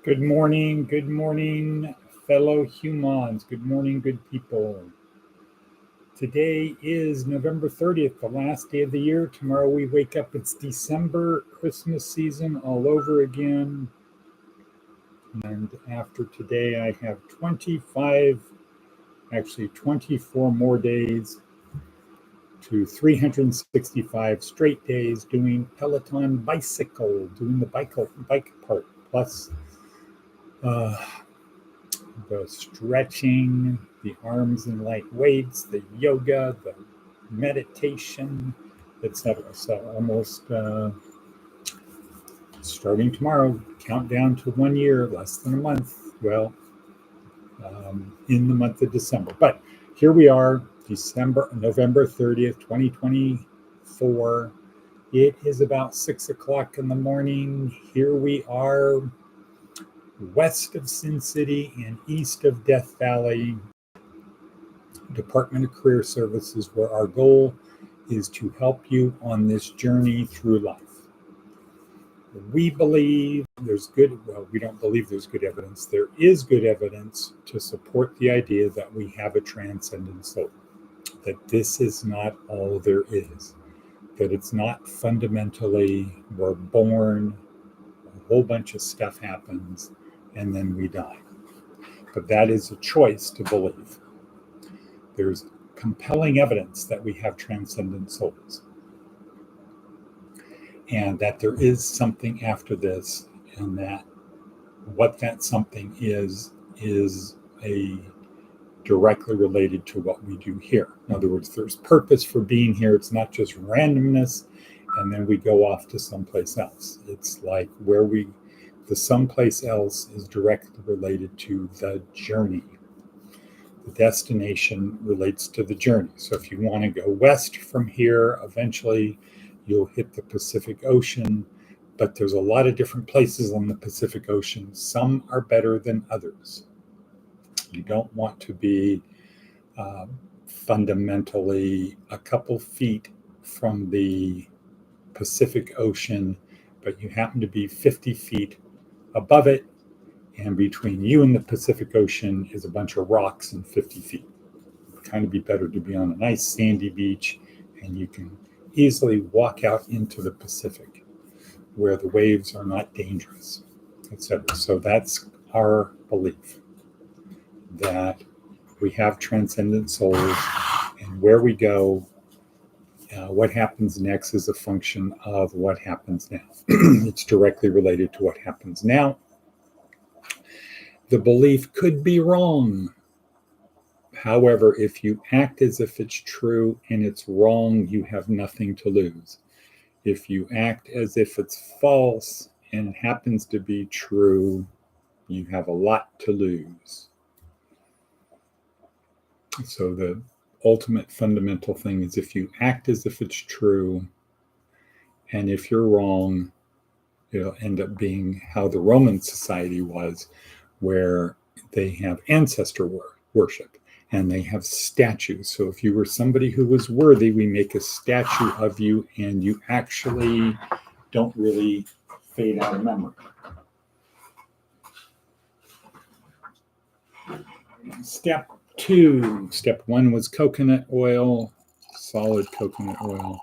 Good morning, fellow humans. Good morning, good people. Today is November 30th, the last day of the year. Tomorrow we wake up, it's December, Christmas season all over again. And after today, I have 24 more days to 365 straight days doing Peloton bicycle, doing the bike part, plus the stretching, the arms and light weights, the yoga, the meditation, etc. So almost starting tomorrow, countdown to 1 year, less than a month. Well, in the month of December. But here we are, November 30th, 2024. It is about 6 o'clock in the morning. Here we are, west of Sin City and east of Death Valley, Department of Career Services, where our goal is to help you on this journey through life. We believe we don't believe there's good evidence. There is good evidence to support the idea that we have a transcendent soul, that this is not all there is, that it's not fundamentally we're born, a whole bunch of stuff happens, and then we die. But that is a choice to believe. There's compelling evidence that we have transcendent souls and that there is something after this, and that what that something is a directly related to what we do here. In other words, there's purpose for being here. It's not just randomness and then we go off to someplace else. It's like the someplace else is directly related to the journey. The destination relates to the journey. So if you want to go west from here, eventually you'll hit the Pacific Ocean, but there's a lot of different places on the Pacific Ocean. Some are better than others. You don't want to be fundamentally a couple feet from the Pacific Ocean, but you happen to be 50 feet above it, and between you and the Pacific Ocean is a bunch of rocks and 50 feet. It'd kind of be better to be on a nice sandy beach, and you can easily walk out into the Pacific where the waves are not dangerous, etc. So that's our belief, that we have transcendent souls, and where we go, what happens next is a function of what happens now. It's directly related to what happens now. The belief could be wrong. However, if you act as if it's true and it's wrong, you have nothing to lose. If you act as if it's false and it happens to be true, you have a lot to lose. So the ultimate fundamental thing is, if you act as if it's true, and if you're wrong, it'll end up being how the Roman society was, where they have ancestor worship and they have statues. So if you were somebody who was worthy, we make a statue of you, and you actually don't really fade out of memory. Step 2. Step 1 was coconut oil, solid coconut oil.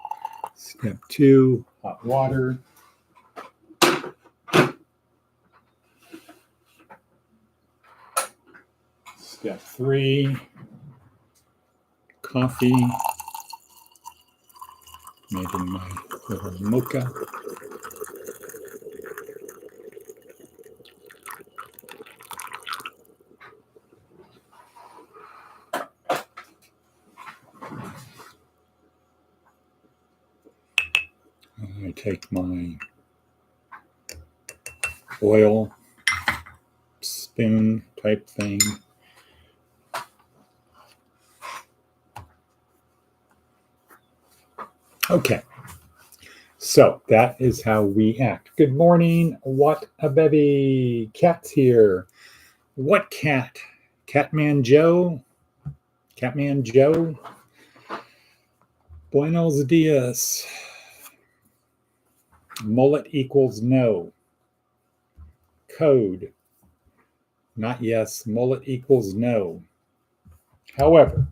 Step 2, hot water. Step 3, coffee, made in my little mocha. I take my oil spoon type thing. Okay, so that is how we act. Good morning, what a baby. Cat's here. What cat? Catman Joe? Catman Joe? Buenos dias. Mullet equals no. Code Not yes. Mullet equals no. However,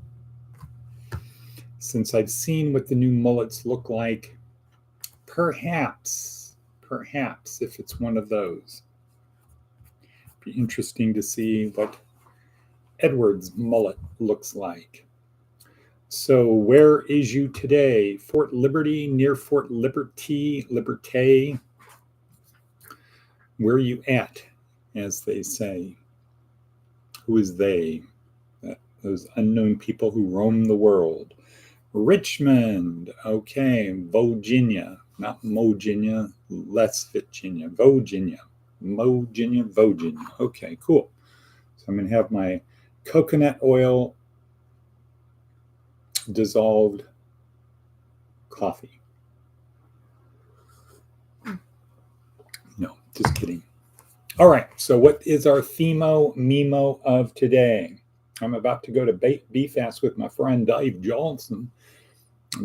since I've seen what the new mullets look like, perhaps, if it's one of those, be interesting to see what Edward's mullet looks like. So where is you today? Fort Liberty, near Fort Liberty. Where are you at, as they say? Who is they? Those unknown people who roam the world. Richmond, okay. Virginia, not Moginia, less Virginia. Virginia, Virginia. Okay, cool. So I'm going to have my coconut oil dissolved coffee. No, just kidding. All right, so what is our themo-memo of today? I'm about to go to B-Fast with my friend Dave Johnson.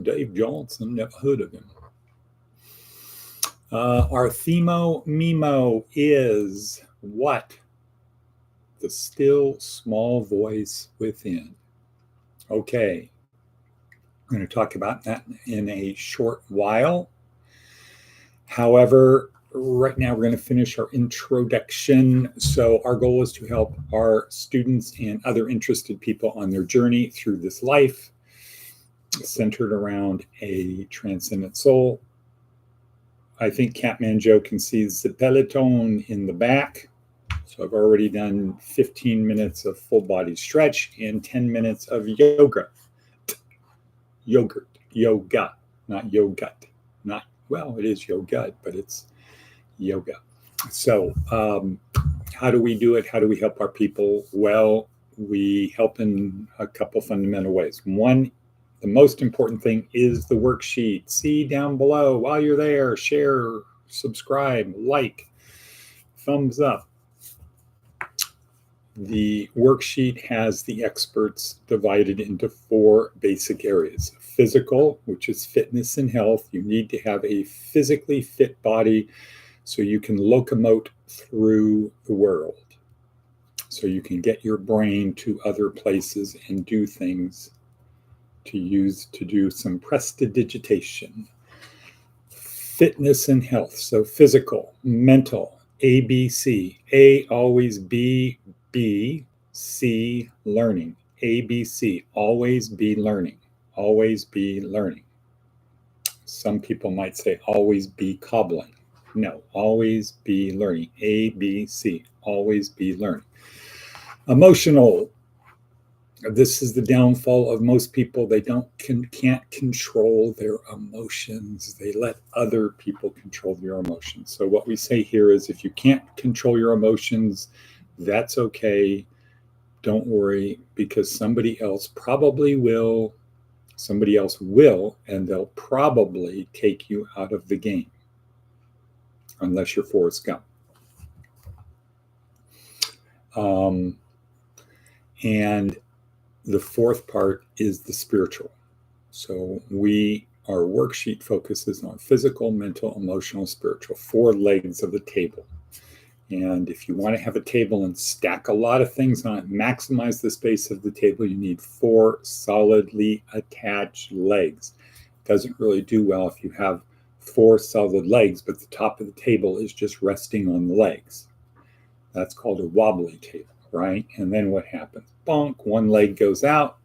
Dave Johnson, never heard of him. Our themo-memo is what? The still small voice within. Okay, I'm going to talk about that in a short while. However, right now we're going to finish our introduction. So our goal is to help our students and other interested people on their journey through this life, centered around a transcendent soul. I think Catman Joe can see the peloton in the back. So I've already done 15 minutes of full body stretch and 10 minutes of yoga. Yoga, not yogut. Not, well, it is yoga, but it's yoga. So how do we do it? How do we help our people? Well, we help in a couple fundamental ways. One, the most important thing is the worksheet. See down below while you're there, share, subscribe, like, thumbs up. The worksheet has the experts divided into 4 basic areas. Physical, which is fitness and health. You need to have a physically fit body so you can locomote through the world. So you can get your brain to other places and do things to do some prestidigitation. Fitness and health. So physical, mental, ABC. A always B, C, learning. ABC, always be learning. Always be learning. Some people might say always be cobbling. No, always be learning. ABC, always be learning. Emotional. This is the downfall of most people. They can't control their emotions. They let other people control their emotions. So what we say here is if you can't control your emotions, that's okay. Don't worry, because somebody else probably will. Somebody else will, and they'll probably take you out of the game. Unless you're Forrest Gump. And the 4th part is the spiritual. So our worksheet focuses on physical, mental, emotional, spiritual, 4 legs of the table. And if you want to have a table and stack a lot of things on it, maximize the space of the table, you need 4 solidly attached legs. It doesn't really do well if you have 4 solid legs, but the top of the table is just resting on the legs. That's called a wobbly table, right? And then what happens? Bonk, one leg goes out,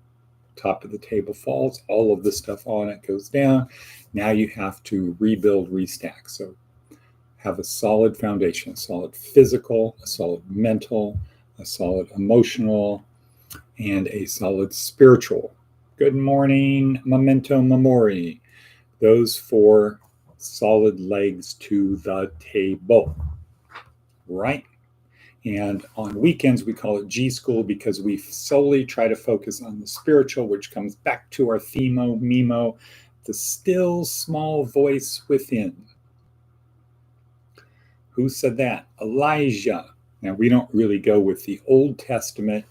top of the table falls, all of the stuff on it goes down. Now you have to rebuild, restack. So have a solid foundation, a solid physical, a solid mental, a solid emotional, and a solid spiritual. Good morning, memento mori. Those 4 solid legs to the table, right? And on weekends, we call it G.school because we solely try to focus on the spiritual, which comes back to our themo-memo, the still small voice within. Who said that? Elijah. Now, we don't really go with the Old Testament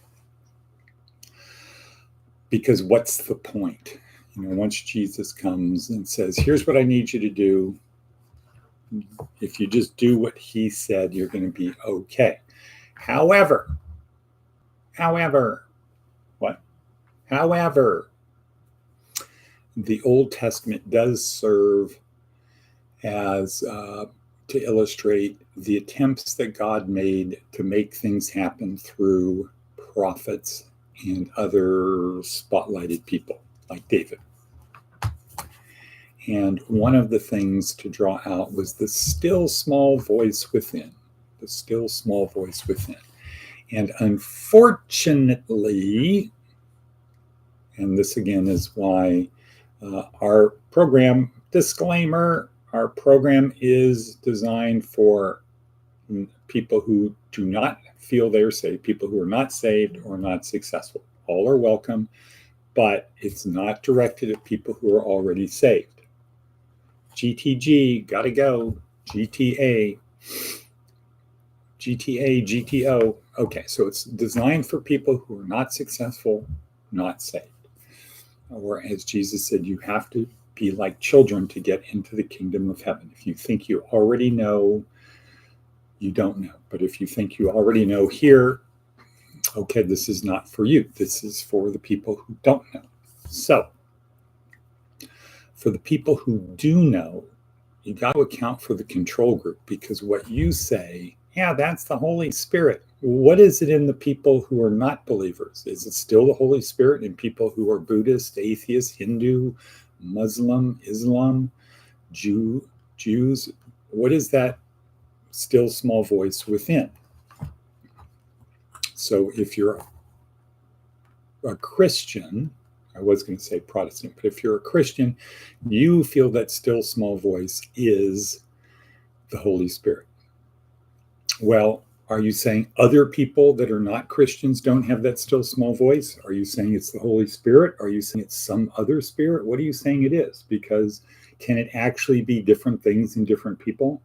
because what's the point? Once Jesus comes and says, here's what I need you to do, if you just do what he said, you're going to be okay. However, However, what? However, the Old Testament does serve as to illustrate the attempts that God made to make things happen through prophets and other spotlighted people like David. And one of the things to draw out was the still small voice within, the still small voice within. And unfortunately, and this again is why our program, disclaimer, our program is designed for people who do not feel they're saved, people who are not saved or not successful. All are welcome, but it's not directed at people who are already saved. GTG, gotta go. GTA, GTO. Okay, so it's designed for people who are not successful, not saved. Or as Jesus said, you have to be like children to get into the kingdom of heaven. If you think you already know, you don't know. But if you think you already know here, okay, this is not for you. This is for the people who don't know. So, for the people who do know, you got to account for the control group, because what you say, yeah, that's the Holy Spirit. What is it in the people who are not believers? Is it still the Holy Spirit in people who are Buddhist, atheist, Hindu, Muslim, Islam, Jews? What is that still small voice within? So if you're a Christian, I was going to say Protestant, but if you're a Christian, you feel that still small voice is the Holy Spirit. Well, are you saying other people that are not Christians don't have that still small voice? Are you saying it's the Holy Spirit? Are you saying it's some other spirit? What are you saying it is? Because can it actually be different things in different people?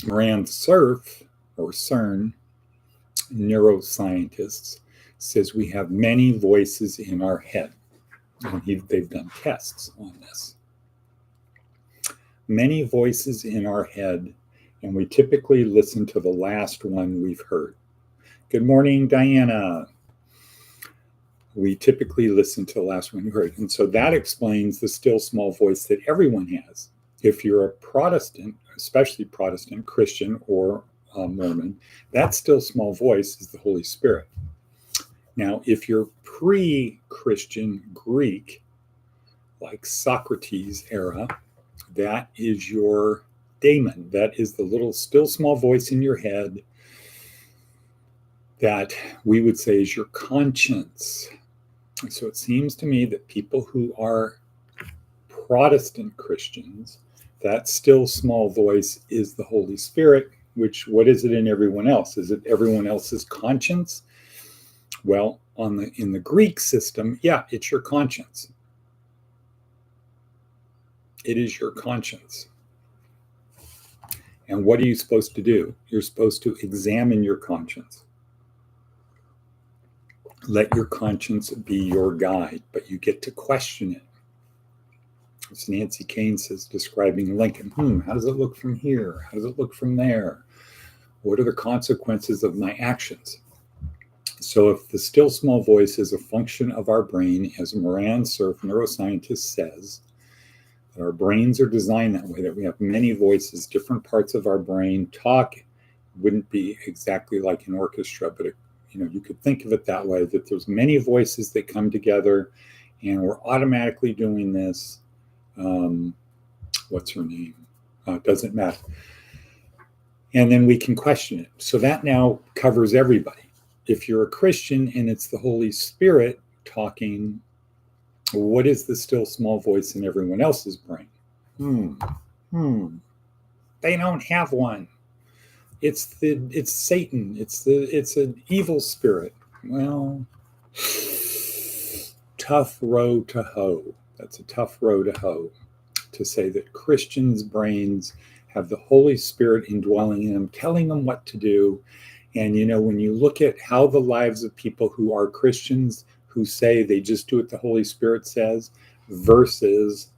Moran Cerf, or CERN, neuroscientists, says we have many voices in our head. And they've done tests on this. Many voices in our head, and we typically listen to the last one we've heard. Good morning, Diana. We typically listen to the last one we heard. And so that explains the still small voice that everyone has. If you're a Protestant, especially Protestant, Christian, or Mormon, that still small voice is the Holy Spirit. Now, if you're pre-Christian Greek, like Socrates era, that is your daemon. That is the little still small voice in your head that we would say is your conscience. So it seems to me that people who are Protestant Christians, that still small voice is the Holy Spirit, which, what is it in everyone else? Is it everyone else's conscience? Well, in the Greek system, yeah, it's your conscience. It is your conscience. And what are you supposed to do? You're supposed to examine your conscience. Let your conscience be your guide, but you get to question it. As Nancy Kane says, describing Lincoln, how does it look from here? How does it look from there? What are the consequences of my actions? So if the still small voice is a function of our brain, as Moran Cerf, neuroscientist, says, that our brains are designed that way, that we have many voices, different parts of our brain talk. Wouldn't be exactly like an orchestra, but you could think of it that way, that there's many voices that come together, and we're automatically doing this. What's her name? Doesn't matter. And then we can question it. So that now covers everybody. If you're a Christian and it's the Holy Spirit talking, what is the still small voice in everyone else's brain? They don't have one. It's Satan. It's an evil spirit. Well, tough row to hoe. That's a tough row to hoe, to say that Christians' brains have the Holy Spirit indwelling in them, telling them what to do. And when you look at how the lives of people who are Christians, who say they just do what the Holy Spirit says, versus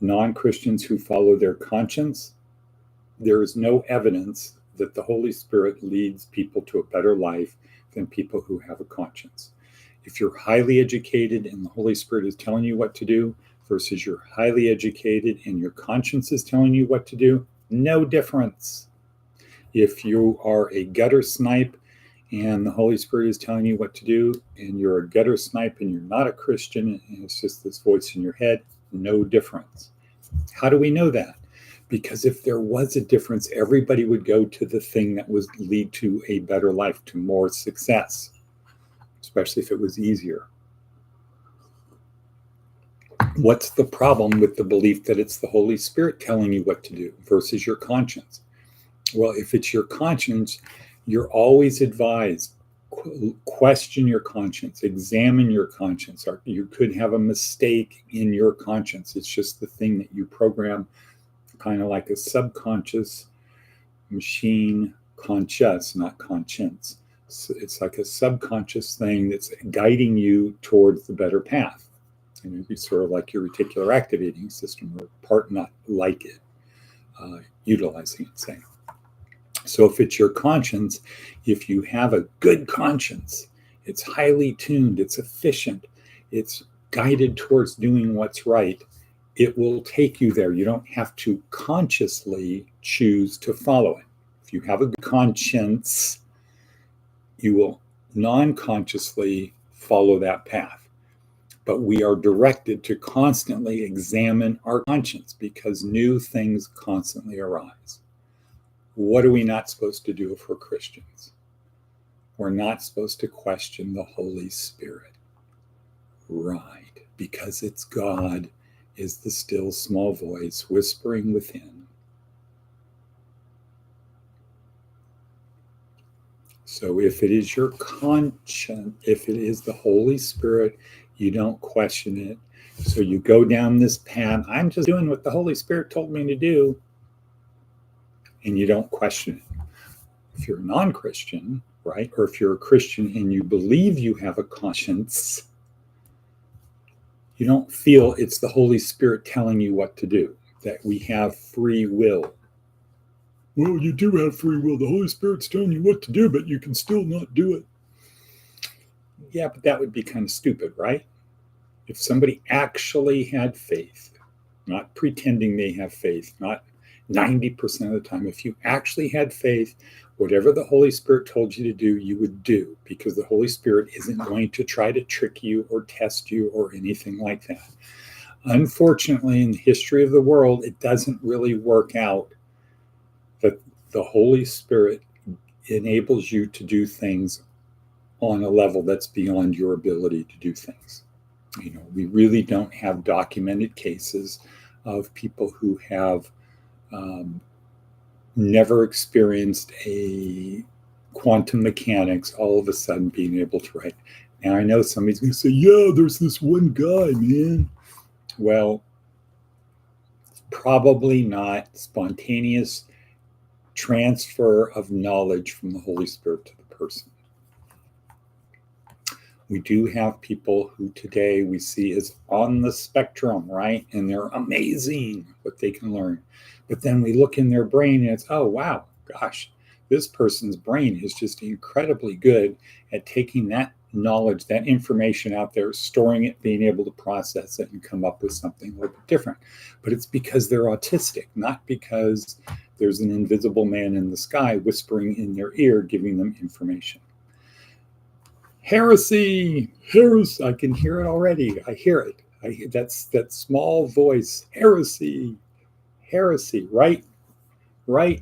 non-Christians who follow their conscience, there is no evidence that the Holy Spirit leads people to a better life than people who have a conscience. If you're highly educated and the Holy Spirit is telling you what to do versus you're highly educated and your conscience is telling you what to do, no difference. If you are a gutter snipe and the Holy Spirit is telling you what to do, and you're a gutter snipe and you're not a Christian, and it's just this voice in your head, no difference. How do we know that? Because if there was a difference, everybody would go to the thing that would lead to a better life, to more success, especially if it was easier. What's the problem with the belief that it's the Holy Spirit telling you what to do versus your conscience? Well, if it's your conscience, you're always advised, question your conscience, examine your conscience. You could have a mistake in your conscience. It's just the thing that you program, kind of like a subconscious machine, conscious, not conscience. So it's like a subconscious thing that's guiding you towards the better path. And it'd be sort of like your reticular activating system, or part not like it, utilizing it, say. So if it's your conscience, if you have a good conscience, it's highly tuned, it's efficient, it's guided towards doing what's right, it will take you there. You don't have to consciously choose to follow it. If you have a good conscience, you will non-consciously follow that path. But we are directed to constantly examine our conscience because new things constantly arise. What are we not supposed to do if we're Christians? We're not supposed to question the Holy Spirit. Right, because it's God is the still small voice whispering within. So if it is your conscience, if it is the Holy Spirit, you don't question it. So you go down this path, I'm just doing what the Holy Spirit told me to do, and you don't question it. If you're a non-Christian, right, or if you're a Christian and you believe you have a conscience, you don't feel it's the Holy Spirit telling you what to do, that we have free will. Well, you do have free will. The Holy Spirit's telling you what to do, but you can still not do it. Yeah, but that would be kind of stupid, right? If somebody actually had faith, not pretending they have faith, not 90% of the time, if you actually had faith, whatever the Holy Spirit told you to do, you would do, because the Holy Spirit isn't going to try to trick you or test you or anything like that. Unfortunately, in the history of the world, it doesn't really work out that the Holy Spirit enables you to do things on a level that's beyond your ability to do things. You know, we really don't have documented cases of people who have never experienced a quantum mechanics all of a sudden being able to write. Now, I know somebody's going to say, yeah, there's this one guy, man. Well, probably not spontaneous transfer of knowledge from the Holy Spirit to the person. We do have people who today we see as on the spectrum, right? And they're amazing what they can learn. But then we look in their brain and it's, oh, wow, gosh, this person's brain is just incredibly good at taking that knowledge, that information out there, storing it, being able to process it and come up with something a little bit different. But it's because they're autistic, not because there's an invisible man in the sky whispering in their ear, giving them information. Heresy, heresy, I can hear it already. I hear it. That's that small voice, heresy, right?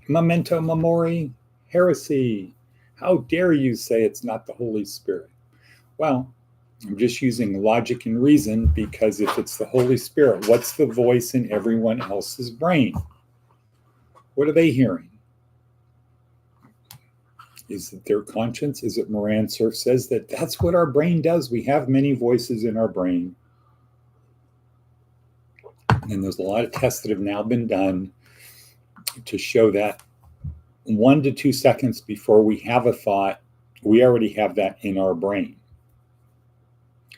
Memento mori, heresy. How dare you say it's not the Holy Spirit? Well, I'm just using logic and reason, because if it's the Holy Spirit, what's the voice in everyone else's brain? What are they hearing? Is it their conscience? Is it Moran Cerf says that that's what our brain does? We have many voices in our brain. And there's a lot of tests that have now been done to show that 1 to 2 seconds before we have a thought, we already have that in our brain.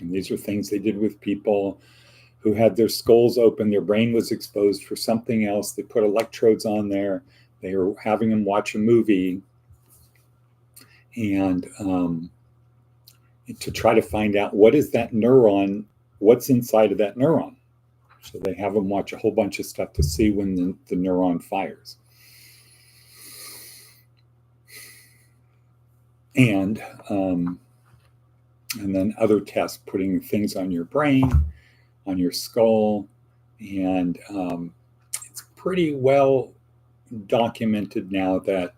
And these are things they did with people who had their skulls open, their brain was exposed for something else. They put electrodes on there. They are having them watch a movie and to try to find out what is that neuron, what's inside of that neuron. So they have them watch a whole bunch of stuff to see when the neuron fires. And then other tests, putting things on your brain, on your skull, and it's pretty well documented now that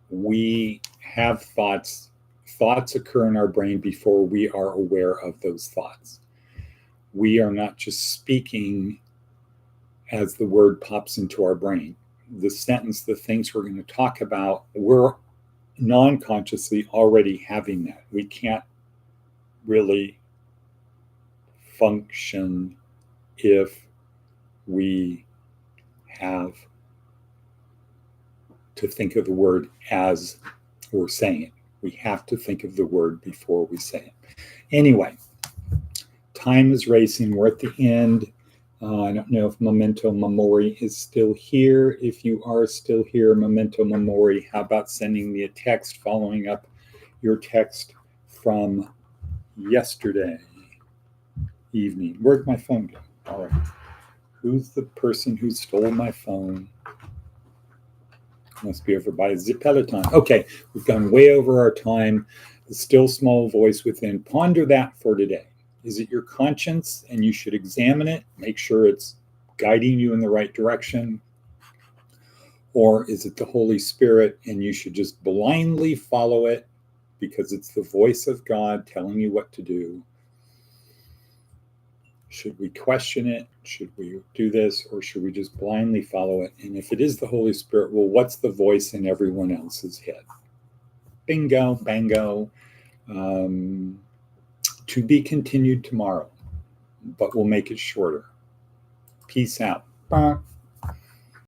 we have thoughts. Thoughts occur in our brain before we are aware of those thoughts. We are not just speaking as the word pops into our brain. The sentence, the things we're going to talk about, we're non-consciously already having that. We can't really function if we have to think of the word as we're saying it. We have to think of the word before we say it. Anyway, time is racing. We're at the end. I don't know if Memento Mori is still here. If you are still here, Memento Mori, how about sending me a text following up your text from yesterday evening? Where'd my phone go? All right. Who's the person who stole my phone? Must be over by Peloton. Okay, we've gone way over our time. The still small voice within. Ponder that for today. Is it your conscience and you should examine it, make sure it's guiding you in the right direction? Or is it the Holy Spirit and you should just blindly follow it because it's the voice of God telling you what to do? Should we question it? Should we do this? Or should we just blindly follow it? And if it is the Holy Spirit, well, what's the voice in everyone else's head? Bingo, bango. To be continued tomorrow, but we'll make it shorter. Peace out.